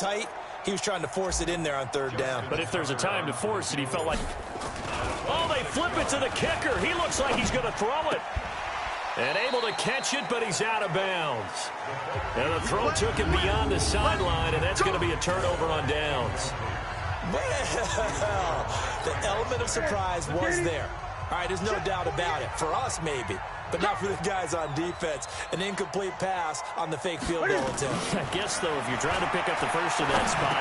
tight. He was trying to force it in there on third down. But if there's a time to force it, he felt like... Oh, they flip it to the kicker. He looks like he's going to throw it. And able to catch it, but he's out of bounds. And the throw took him beyond the sideline, and that's going to be a turnover on downs. Well, the element of surprise was there. All right, there's no doubt about it. For us, maybe. But not for the guys on defense. An incomplete pass on the fake field goal attempt. I guess, though, if you're trying to pick up the first in that spot,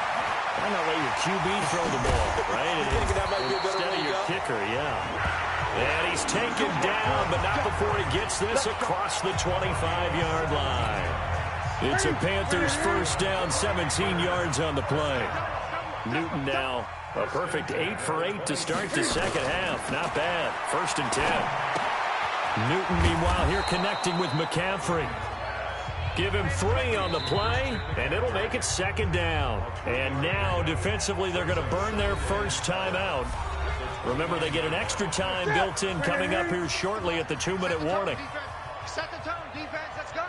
why not let your QB throw the ball, right? You think that might be a better instead way of to your go? kicker, yeah. And he's taken down, but not before he gets this across the 25-yard line. It's a Panthers first down, 17 yards on the play. Newton now, a perfect 8 for 8 to start the second half. Not bad. 1st and 10. Newton, meanwhile, here connecting with McCaffrey. Give him 3 on the play, and it'll make it 2nd down. And now, defensively, they're going to burn their first timeout. Remember, they get an extra time built in coming up here shortly at the 2-minute warning. Set the tone, defense. Let's go.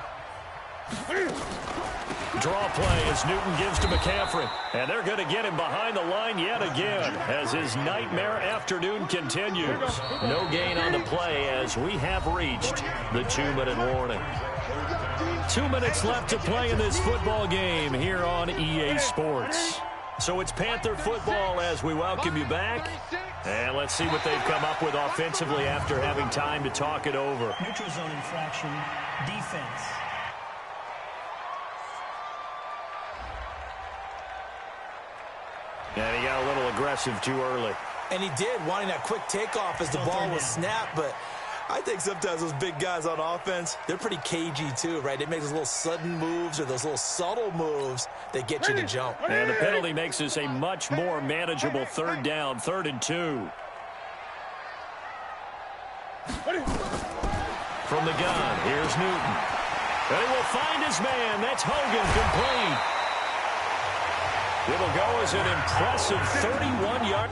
Draw play as Newton gives to McCaffrey. And they're going to get him behind the line yet again as his nightmare afternoon continues. No gain on the play as we have reached the 2-minute warning. 2 minutes left to play in this football game here on EA Sports. So it's Panther football as we welcome you back. And let's see what they've come up with offensively after having time to talk it over. Neutral zone infraction, defense. And he got a little aggressive too early. And he did, wanting that quick takeoff as the ball was snapped. But I think sometimes those big guys on offense, they're pretty cagey too, right? They make those little sudden moves or those little subtle moves that get you to jump. And the penalty makes this a much more manageable 3rd down, 3rd and 2. From the gun, here's Newton. And he will find his man. That's Hogan, complete. It'll go as an impressive 31-yard.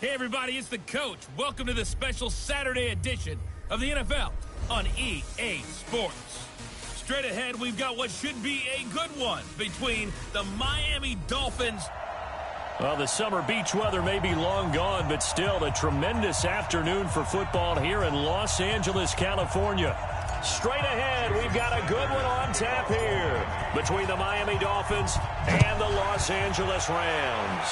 Hey everybody, it's the coach. Welcome to the special Saturday edition of the NFL on EA Sports. Straight ahead, we've got what should be a good one between the Miami Dolphins. Well, the summer beach weather may be long gone, but still a tremendous afternoon for football here in Los Angeles, California. Straight ahead, we've got a good one on tap here between the Miami Dolphins and the Los Angeles Rams.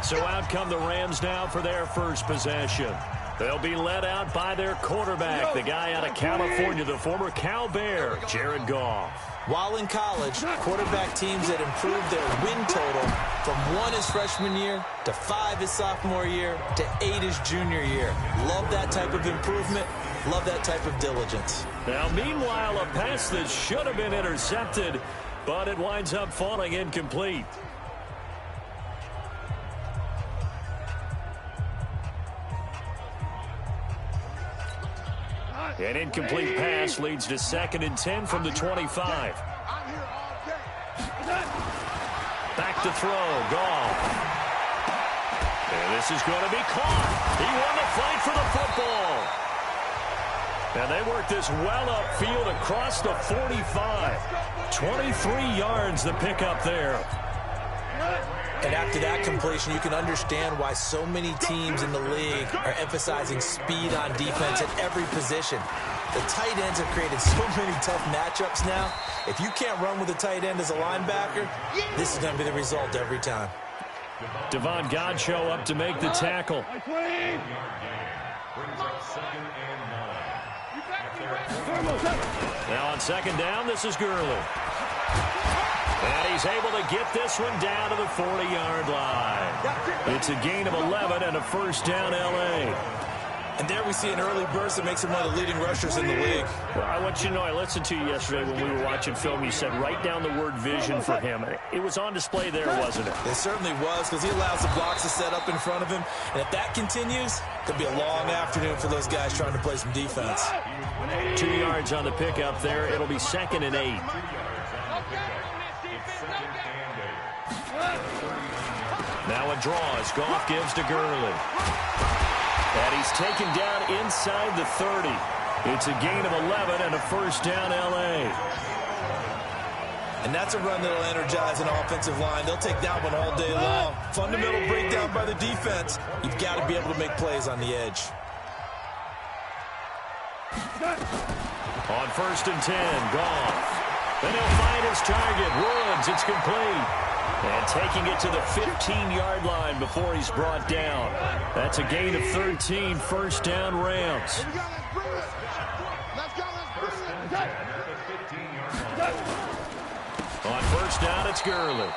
So out come the Rams now for their first possession. They'll be led out by their quarterback, the guy out of California, the former Cal Bear, Jared Goff. While in college, quarterback teams that improved their win total from 1 his freshman year to 5 his sophomore year to 8 his junior year. Love that type of improvement. Love that type of diligence. Now, meanwhile, a pass that should have been intercepted, but it winds up falling incomplete. An incomplete pass leads to 2nd and 10 from the 25. Back to throw. Goff. And this is going to be caught. He won the fight for the football. And they work this well upfield across the 45. 23 yards the pickup there. And after that completion, you can understand why so many teams in the league are emphasizing speed on defense at every position. The tight ends have created so many tough matchups now. If you can't run with a tight end as a linebacker, this is going to be the result every time. Devon Godchaux up to make the tackle. Now on 2nd down, this is Gurley. And he's able to get this one down to the 40-yard line. It's a gain of 11 and a 1st down, L.A. And there we see an early burst that makes him one of the leading rushers in the league. Well, I want you to know, I listened to you yesterday when we were watching film. You said write down the word vision for him. It was on display there, wasn't it? It certainly was, because he allows the blocks to set up in front of him. And if that continues, it could be a long afternoon for those guys trying to play some defense. 2 yards on the pickup there. It'll be 2nd and 8. Now a draw as Goff gives to Gurley. And he's taken down inside the 30. It's a gain of 11 and a 1st down, L.A. And that's a run that'll energize an offensive line. They'll take that one all day long. Fundamental breakdown by the defense. You've got to be able to make plays on the edge. On 1st and 10, Goff. Then he'll find his target. Woods, it's complete. And taking it to the 15-yard line before he's brought down. That's a gain of 13, 1st down, Rams. On 1st down, it's Gurley.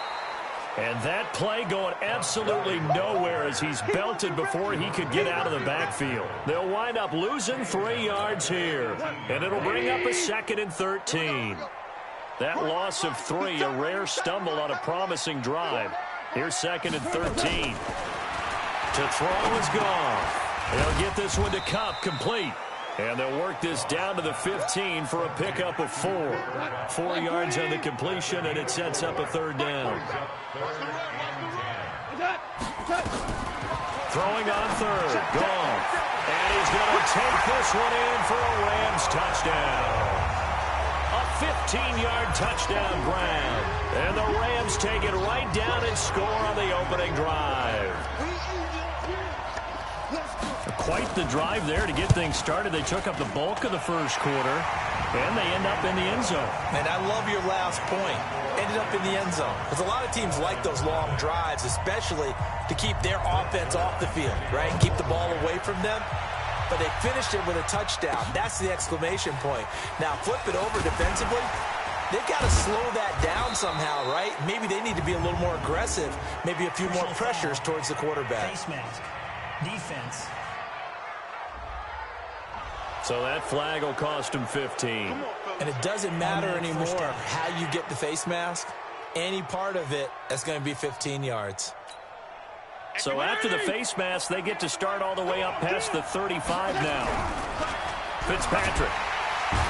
And that play going absolutely nowhere as he's belted before he could get out of the backfield. They'll wind up losing 3 yards here. And it'll bring up a 2nd and 13. That loss of 3, a rare stumble on a promising drive. Here's 2nd and 13. To throw is Goff. They'll get this one to Kupp, complete. And they'll work this down to the 15 for a pickup of 4. 4 yards on the completion, and it sets up a 3rd down. Throwing on 3rd, Goff. And he's going to take this one in for a Rams touchdown. A 15-yard touchdown grab. And the Rams take it right down and score on the opening drive. Quite the drive there to get things started. They took up the bulk of the 1st quarter, and they end up in the end zone. And I love your last point. Ended up in the end zone. Because a lot of teams like those long drives, especially to keep their offense off the field, right? And keep the ball away from them. But they finished it with a touchdown. That's the exclamation point. Now, flip it over defensively. They've got to slow that down somehow, right? Maybe they need to be a little more aggressive. Maybe a few more pressures towards the quarterback. Face mask. Defense. So that flag will cost him 15. And it doesn't matter anymore how you get the face mask. Any part of it, that's going to be 15 yards. So after the face mask, they get to start all the way up past the 35 now. Fitzpatrick.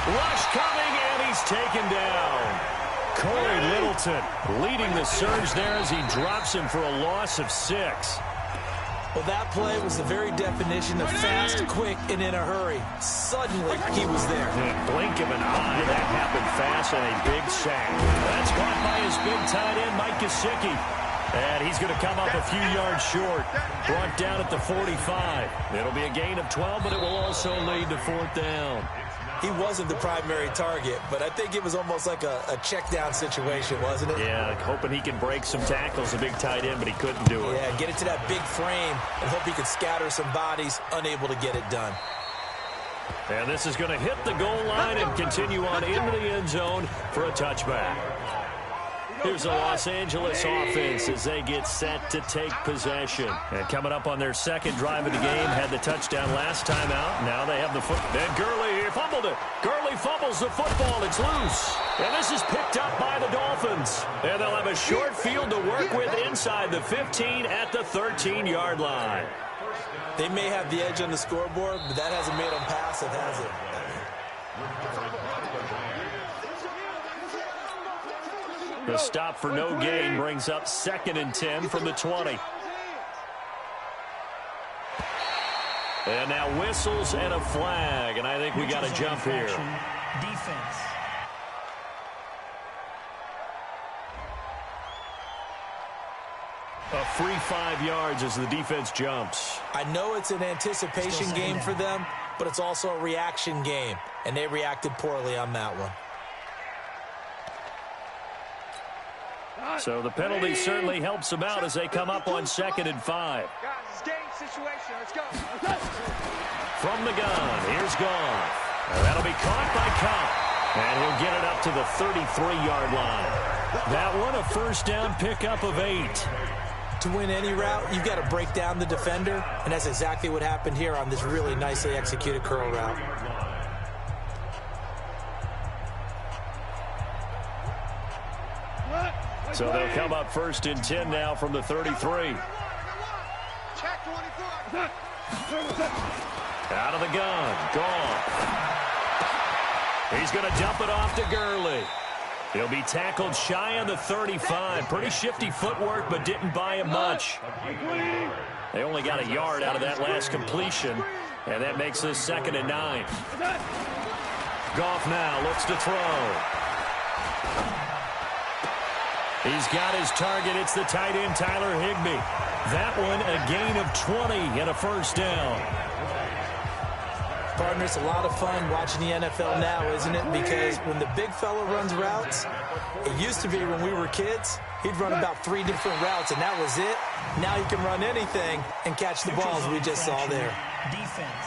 Rush coming, and he's taken down. Corey Littleton leading the surge there as he drops him for a loss of 6. Well, that play was the very definition of fast, quick, and in a hurry. Suddenly, he was there. Blink of an eye, that happened fast, and a big sack. That's caught by his big tight end, Mike Gesicki. And he's going to come up a few yards short. Brought down at the 45. It'll be a gain of 12, but it will also lead to 4th down. He wasn't the primary target, but I think it was almost like a check down situation, wasn't it? Yeah, hoping he can break some tackles, a big tight end, but he couldn't do it. Yeah, get it to that big frame and hope he can scatter some bodies, unable to get it done. And this is going to hit the goal line and continue on into the end zone for a touchback. Here's the Los Angeles offense as they get set to take possession. And coming up on their 2nd drive of the game, had the touchdown last time out. Now they have the foot. Then Gurley fumbled it. Gurley fumbles the football. It's loose. And this is picked up by the Dolphins. And they'll have a short field to work with inside the 15 at the 13-yard line. They may have the edge on the scoreboard, but that hasn't made them pass it, has it? The stop for no gain brings up 2nd and 10 from the 20. And now whistles and a flag, and I think we got a jump here. Defense. A free 5 yards as the defense jumps. I know it's an anticipation game for them, but it's also a reaction game, and they reacted poorly on that one. So the penalty certainly helps them out as they come up on 2nd and 5. Guys, it's game situation. Let's go. From the gun, here's Goff. That'll be caught by Cup. And he'll get it up to the 33-yard line. That one, a first down pickup of 8. To win any route, you've got to break down the defender, and that's exactly what happened here on this really nicely executed curl route. So they'll come up 1st and 10 now from the 33. Check 24. Out of the gun, Goff. He's going to dump it off to Gurley. He'll be tackled shy on the 35. Pretty shifty footwork, but didn't buy him much. They only got a yard out of that last completion, and that makes this 2nd and 9. Goff now looks to throw. He's got his target. It's the tight end, Tyler Higbee. That one, a gain of 20 and a first down. Partner, it's a lot of fun watching the NFL now, isn't it? Because when the big fella runs routes, it used to be when we were kids, he'd run about 3 different routes, and that was it. Now he can run anything and catch the balls we just saw there. Defense.